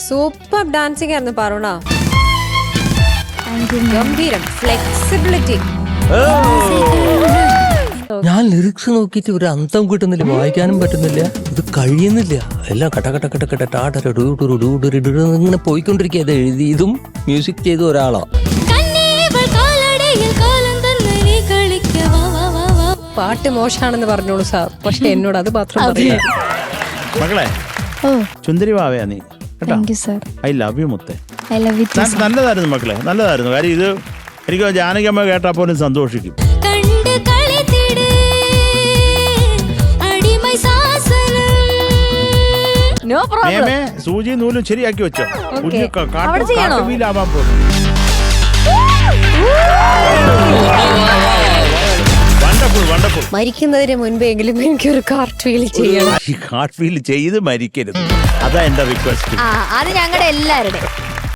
Super dancing ആയിരുന്നു പാറുണ. ഗംഭീരം, flexibility. ഞാൻ ലിറിക്സ് നോക്കിയിട്ട് ഒരു അന്തം കിട്ടുന്നില്ല, വായിക്കാനും പറ്റുന്നില്ല, ഇത് കഴിയുന്നില്ല. എല്ലാം കട്ട കട്ട കട്ട കട്ട ടാട്ട ഇങ്ങനെ പോയിക്കൊണ്ടിരിക്കുക. ഇത് എഴുതിയതും മ്യൂസിക് ചെയ്ത ഒരാളാ. പാട്ട് മോശമാണെന്ന് പറഞ്ഞോളൂ സാർ, പക്ഷെ എന്നോട് അത് മാത്രം പറയാം. മകളെ ചുന്ദരി വാവയാ നീ. ഐ ലവ് യു മുത്തേ. നല്ലതായിരുന്നു മക്കളെ, നല്ലതായിരുന്നു. കാര്യം ഇത് എനിക്ക് ജാനകിയമ്മ കേട്ടാ പോലും സന്തോഷിക്കും. സൂചി നൂലും ശരിയാക്കി വെച്ചോ. കാട്ടുവീലാവാൻ പോകും. മരിക്കുന്നതിന് മുൻപെങ്കിലും എനിക്കൊരു കാർട്ട് ഫീൽ ചെയ്യണം. കാർട്ട് ഫീൽ ചെയ്ത് മരിക്കരുത്, അതാ എന്റെ റിക്വസ്റ്റ്. അത് ഞങ്ങളുടെ എല്ലാവരുടെയും